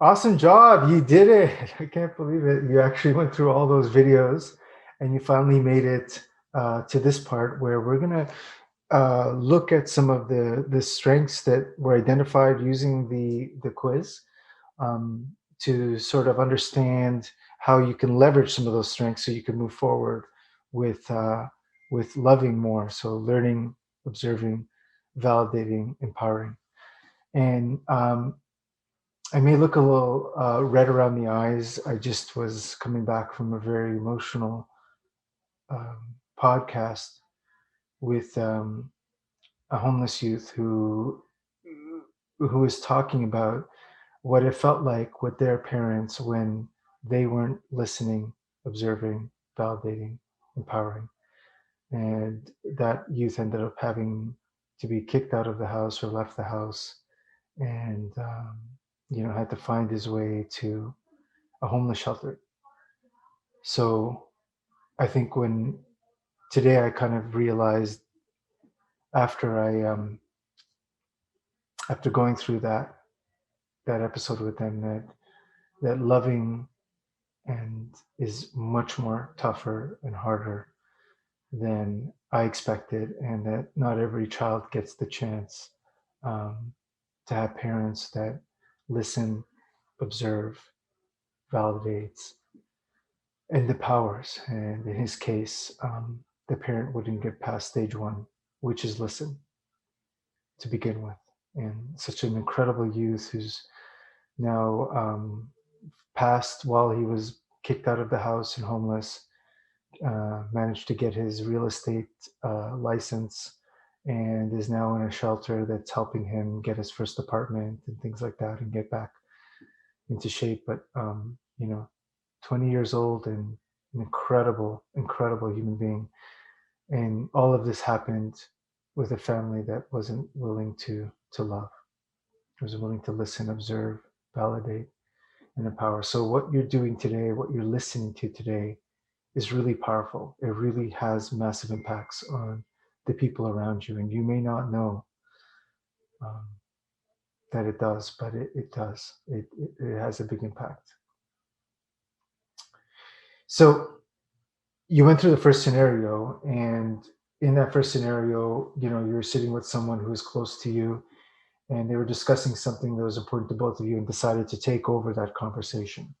Awesome job. You did it. I can't believe it. You actually went through all those videos and you finally made it to this part where we're going to look at some of the strengths that were identified using the quiz, um, to sort of understand how you can leverage some of those strengths so you can move forward with loving more. So learning, observing, validating, empowering. And I may look a little red around the eyes. I just was coming back from a very emotional podcast with a homeless youth who was talking about what it felt like with their parents when they weren't listening, observing, validating, empowering. And that youth ended up having to be kicked out of the house or left the house, and had to find his way to a homeless shelter. So I think when today I kind of realized after after going through that episode with them that loving and is much more tougher and harder than I expected, and that not every child gets the chance um, to have parents that listen, observe, validates, and empowers. And in his case, the parent wouldn't get past stage one, which is listen to begin with. And such an incredible youth who's now passed while he was kicked out of the house and homeless, managed to get his real estate license, and is now in a shelter that's helping him get his first apartment and things like that and get back into shape. But 20 years old and an incredible, incredible human being. And all of this happened with a family that wasn't willing to love, was willing to listen, observe, validate, and empower. So what you're doing today, what you're listening to today, is really powerful. It really has massive impacts on the people around you, and you may not know um, that it does, but it does. It has a big impact. So you went through the first scenario, and in that first scenario, you were sitting with someone who was close to you, and they were discussing something that was important to both of you, and decided to take over that conversation.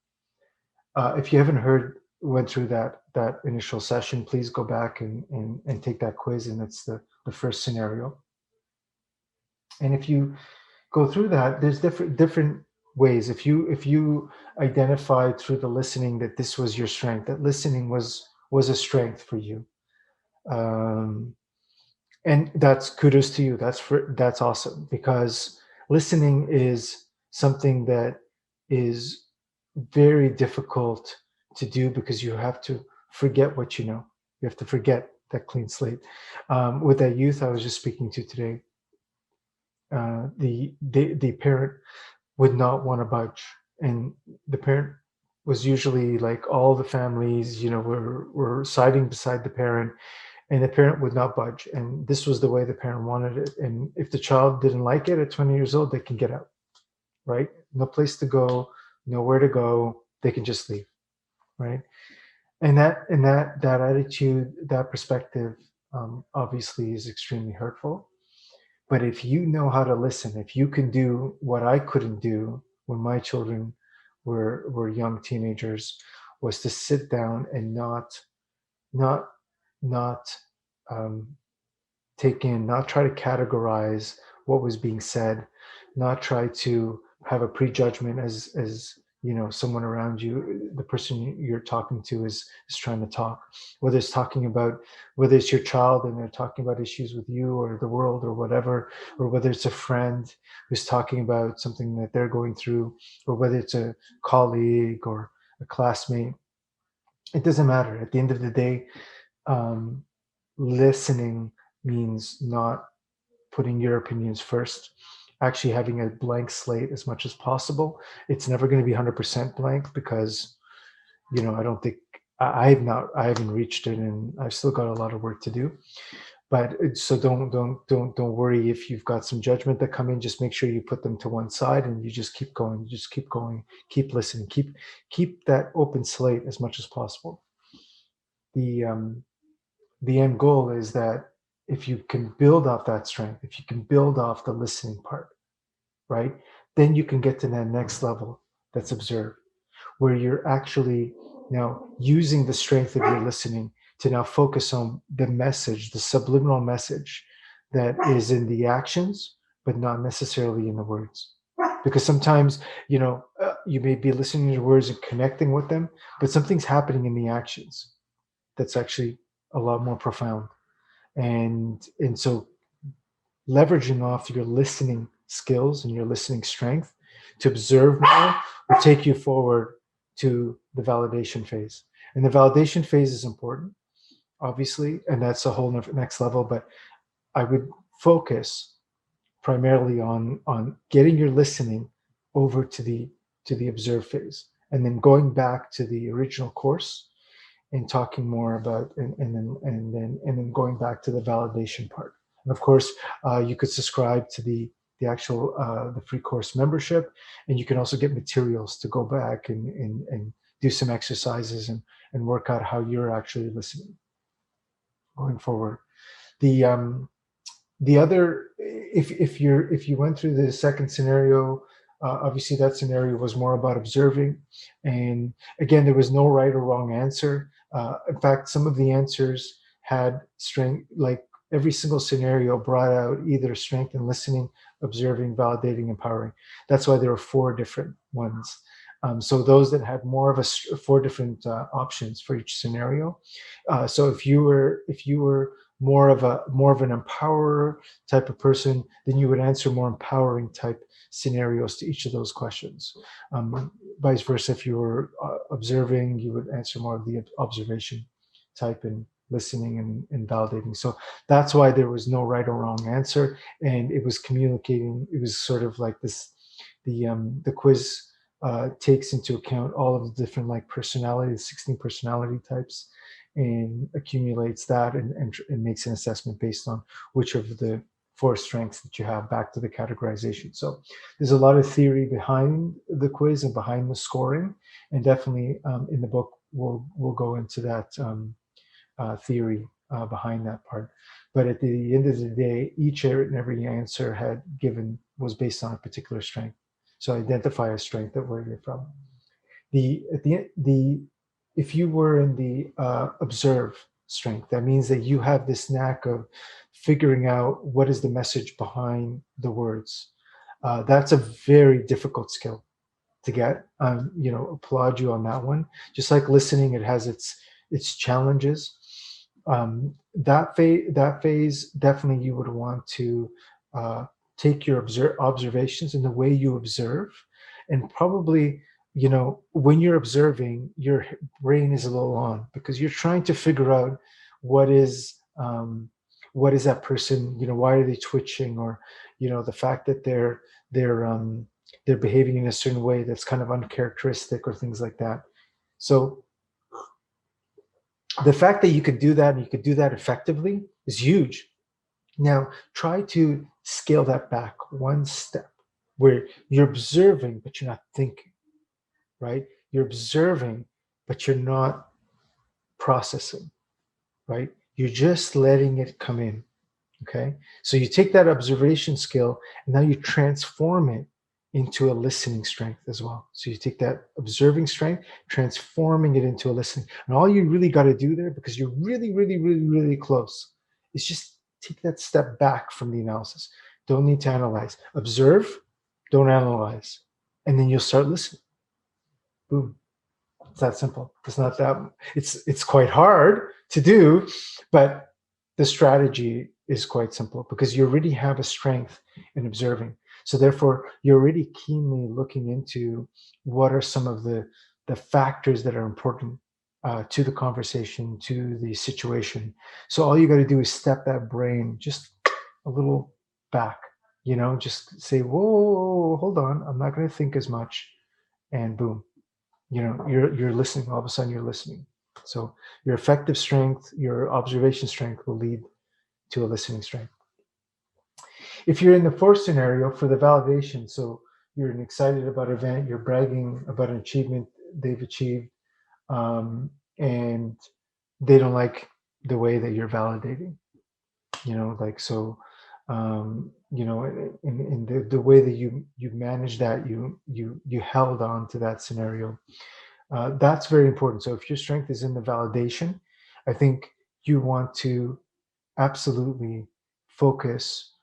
If you haven't went through that initial session, please go back and take that quiz, and it's the first scenario. And if you go through that, there's different ways. If you identified through the listening that this was your strength, that listening was a strength for you, um, and that's kudos to you. That's awesome, because listening is something that is very difficult to do, because you have to forget what you know. You have to forget that clean slate. With that youth I was just speaking to today, the parent would not want to budge, and the parent was usually like all the families, were siding beside the parent, and the parent would not budge, and this was the way the parent wanted it. And if the child didn't like it at 20 years old, they can get out, right? No place to go, nowhere to go, they can just leave, right? And that attitude, that perspective, obviously is extremely hurtful. But if you know how to listen, if you can do what I couldn't do when my children were young teenagers, was to sit down and not not um, take in, not try to categorize what was being said, not try to have a prejudgment as someone around you, the person you're talking to is trying to talk, whether it's your child and they're talking about issues with you or the world or whatever, or whether it's a friend who's talking about something that they're going through, or whether it's a colleague or a classmate. It doesn't matter. At the end of the day, um, listening means not putting your opinions first, actually having a blank slate as much as possible. It's never going to be 100% blank, because I don't think I haven't reached it, and I've still got a lot of work to do. But so don't worry if you've got some judgment that come in. Just make sure you put them to one side and you just keep going. You just keep going, keep listening, keep that open slate as much as possible. The the end goal is that if you can build off that strength, if you can build off the listening part, right, then you can get to that next level that's observed, where you're actually now using the strength of your listening to now focus on the message, the subliminal message that is in the actions, but not necessarily in the words. Because sometimes, you may be listening to words and connecting with them, but something's happening in the actions that's actually a lot more profound. And so leveraging off your listening skills and your listening strength to observe more will take you forward to the validation phase. And the validation phase is important, obviously, and that's a whole next level. But I would focus primarily on getting your listening over to the observe phase, and then going back to the original course and talking more about and then going back to the validation part. And of course, you could subscribe to the actual the free course membership, and you can also get materials to go back and do some exercises and work out how you're actually listening going forward. The other, if you went through the second scenario, obviously that scenario was more about observing, and again, there was no right or wrong answer. In fact, some of the answers had strength, like every single scenario brought out either strength in listening, observing, validating, empowering. That's why there were four different ones. So those that had more of four different options for each scenario. So if you were more of an empowerer type of person, then you would answer more empowering type scenarios to each of those questions. Vice versa, if you were observing, you would answer more of the observation type, and listening and validating. So that's why there was no right or wrong answer, and it was communicating. It was sort of like this. The quiz takes into account all of the different like personality, 16 personality types, and accumulates that and makes an assessment based on which of the four strengths that you have back to the categorization. So there's a lot of theory behind the quiz and behind the scoring, and definitely in the book we'll go into that theory behind that part. But at the end of the day, each and every answer had given was based on a particular strength. So identify a strength that where you're from. The if you were in the observe strength, that means that you have this knack of figuring out what is the message behind the words. That's a very difficult skill to get. Applaud you on that one. Just like listening, it has its challenges. That phase definitely you would want to take your observations and the way you observe, and probably when you're observing, your brain is a little on because you're trying to figure out what is what is that person, why are they twitching, or the fact that they're behaving in a certain way that's kind of uncharacteristic or things like that. So the fact that you could do that and you could do that effectively is huge. Now try to scale that back one step, where you're observing but you're not thinking, right? You're observing but you're not processing, right? You're just letting it come in. Okay, so you take that observation skill and now you transform it into a listening strength as well. So you take that observing strength, transforming it into a listening. And all you really got to do there, because you're really, really, really, really close, is just take that step back from the analysis. Don't need to analyze. Observe, don't analyze. And then you'll start listening. Boom. It's that simple. It's not that it's quite hard to do, but the strategy is quite simple because you already have a strength in observing. So therefore, you're already keenly looking into what are some of the factors that are important to the conversation, to the situation. So all you got to do is step that brain just a little back. Just say, "Whoa, hold on! I'm not going to think as much," and boom, you're listening. All of a sudden you're listening. So your effective strength, your observation strength will lead to a listening strength. If you're in the fourth scenario for the validation, so you're excited about an event, you're bragging about an achievement they've achieved, and they don't like the way that you're validating, like so, in the way that you manage that, you held on to that scenario. That's very important. So if your strength is in the validation, I think you want to absolutely focus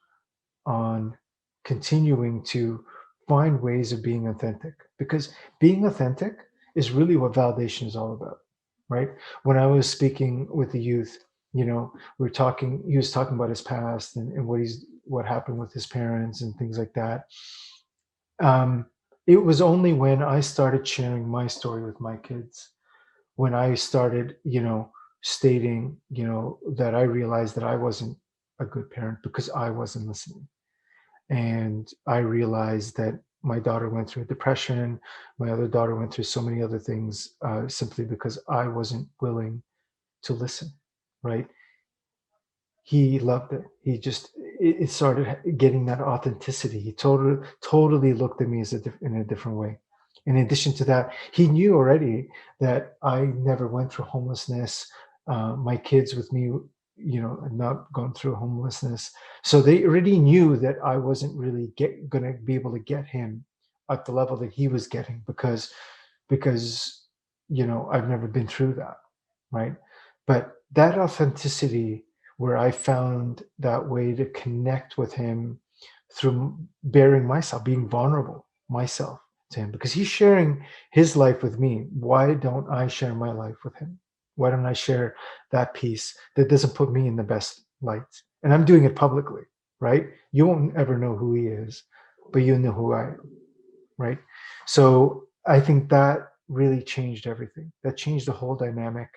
on continuing to find ways of being authentic, because being authentic is really what validation is all about, right? When I was speaking with the youth, he was talking about his past, and what happened with his parents and things like that. um, it was only when I started sharing my story with my kids, when I started, stating, that I realized that I wasn't a good parent because I wasn't listening. And I realized that my daughter went through a depression. My other daughter went through so many other things, simply because I wasn't willing to listen, right? He loved it. It started getting that authenticity. He totally looked at me in a different way. In addition to that, he knew already that I never went through homelessness. My kids with me, had not gone through homelessness. So they already knew that I wasn't really going to be able to get him at the level that he was getting, because I've never been through that, right? But that authenticity, where I found that way to connect with him through bearing myself, being vulnerable myself to him, because he's sharing his life with me. Why don't I share my life with him? Why don't I share that piece that doesn't put me in the best light? And I'm doing it publicly, right? You won't ever know who he is, but you know who I am, right? So I think that really changed everything. That changed the whole dynamic.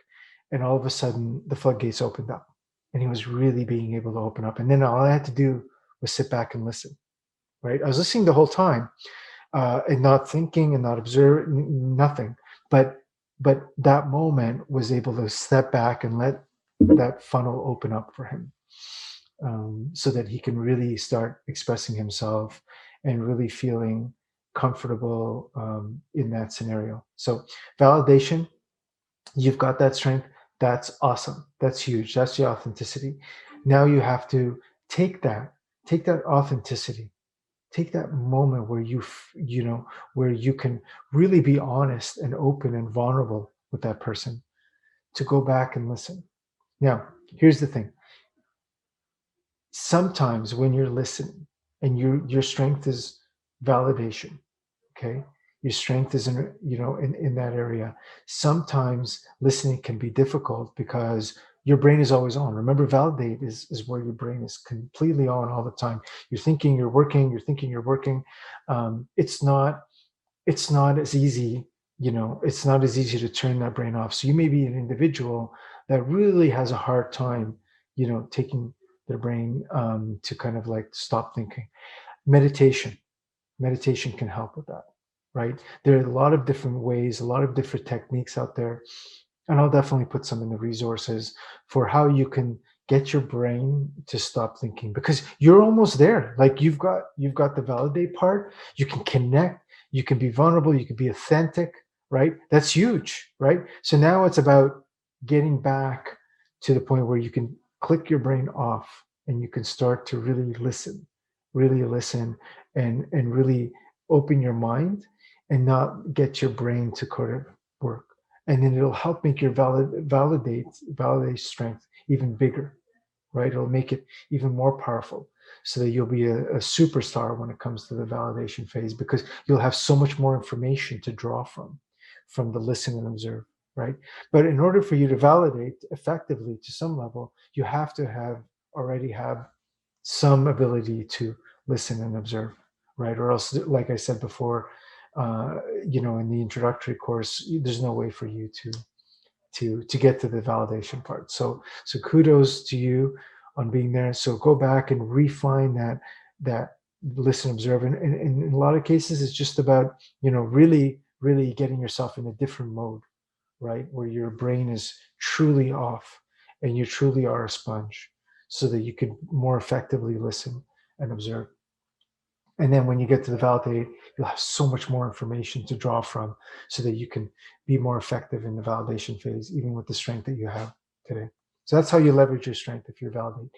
And all of a sudden, the floodgates opened up, and he was really being able to open up. And then all I had to do was sit back and listen, right? I was listening the whole time, and not thinking and not observing, nothing. But that moment was able to step back and let that funnel open up for him, so that he can really start expressing himself and really feeling comfortable, in that scenario. So validation, you've got that strength. That's awesome. That's huge. That's the authenticity. Now you have to take that, take that authenticity, take that moment where where you can really be honest and open and vulnerable with that person, to go back and listen. Now, here's the thing. Sometimes when you're listening and your strength is validation, okay, your strength is in that area. Sometimes listening can be difficult because your brain is always on. Remember, validate is where your brain is completely on all the time. You're thinking, you're working, you're thinking, you're working. It's not as easy, it's not as easy to turn that brain off. So you may be an individual that really has a hard time, taking their brain, to kind of like stop thinking. Meditation. Meditation can help with that, right? There are a lot of different ways, a lot of different techniques out there, and I'll definitely put some in the resources for how you can get your brain to stop thinking, because you're almost there. Like you've got the validate part. You can connect, you can be vulnerable, you can be authentic, right? That's huge, right? So now it's about getting back to the point where you can click your brain off and you can start to really listen, and really open your mind, and not get your brain to kind of work. And then it'll help make your validate strength even bigger, right? It'll make it even more powerful, so that you'll be a superstar when it comes to the validation phase, because you'll have so much more information to draw from the listen and observe, right? But in order for you to validate effectively to some level, you have to already have some ability to listen and observe, right? Or else, like I said before, uh, in the introductory course, there's no way for you to get to the validation part. So kudos to you on being there. So go back and refine that listen, observe, and in a lot of cases, it's just about really getting yourself in a different mode, right, where your brain is truly off and you truly are a sponge. so that you could more effectively listen and observe. And then when you get to the validate, you'll have so much more information to draw from so that you can be more effective in the validation phase, even with the strength that you have today. So that's how you leverage your strength if you're validate.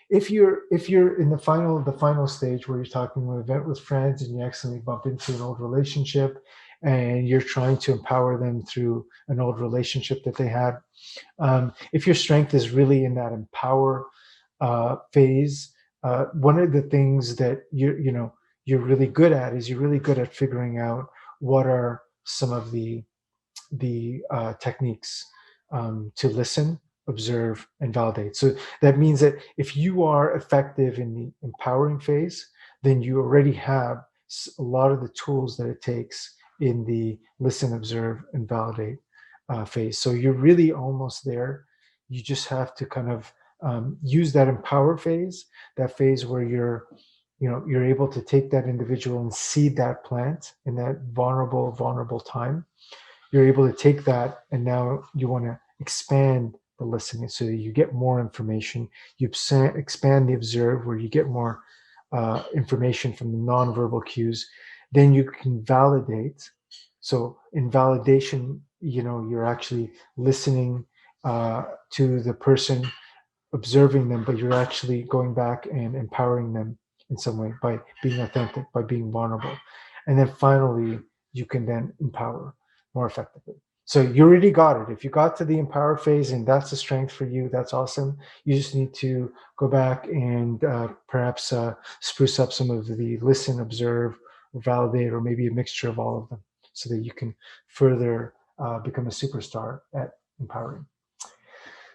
If you're in the final stage where you're talking with event with friends and you accidentally bump into an old relationship and you're trying to empower them through an old relationship that they had, if your strength is really in that empower phase, one of the things that you're really good at is you're really good at figuring out what are some of the techniques to listen, observe, and validate. So that means that if you are effective in the empowering phase, then you already have a lot of the tools that it takes in the listen, observe, and validate phase. So you're really almost there. You just have to kind of use that empower phase, that phase where you're able to take that individual and seed that plant in that vulnerable time. You're able to take that and now you want to expand the listening so that you get more information. You expand the observe where you get more information from the nonverbal cues. Then you can validate. So in validation, you're actually listening to the person, observing them, but you're actually going back and empowering them in some way by being authentic, by being vulnerable. And then finally, you can then empower more effectively. So you already got it. If you got to the empower phase and that's a strength for you, that's awesome. You just need to go back and perhaps spruce up some of the listen, observe, or validate, or maybe a mixture of all of them so that you can further become a superstar at empowering.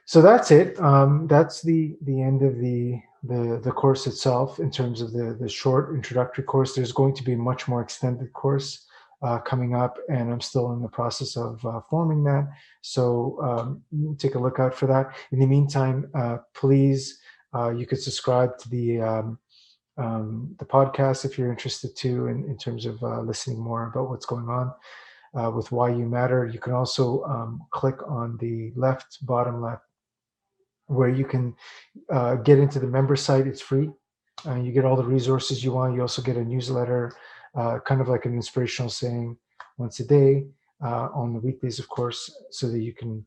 So that's it. That's the end of the course itself in terms of the short introductory course. There's going to be a much more extended course coming up, and I'm still in the process of forming that. So take a look out for that. In the meantime, please you could subscribe to the podcast if you're interested too, in terms of listening more about what's going on with Why You Matter. You can also click on the bottom left where you can get into the member site. It's free. You get all the resources you want. You also get a newsletter, kind of like an inspirational saying once a day on the weekdays, of course, so that you can,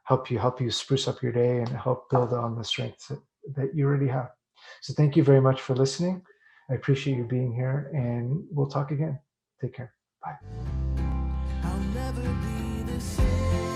help you spruce up your day and help build on the strengths that you already have. So thank you very much for listening. I appreciate you being here, and we'll talk again. Take care. Bye. I'll never be the same.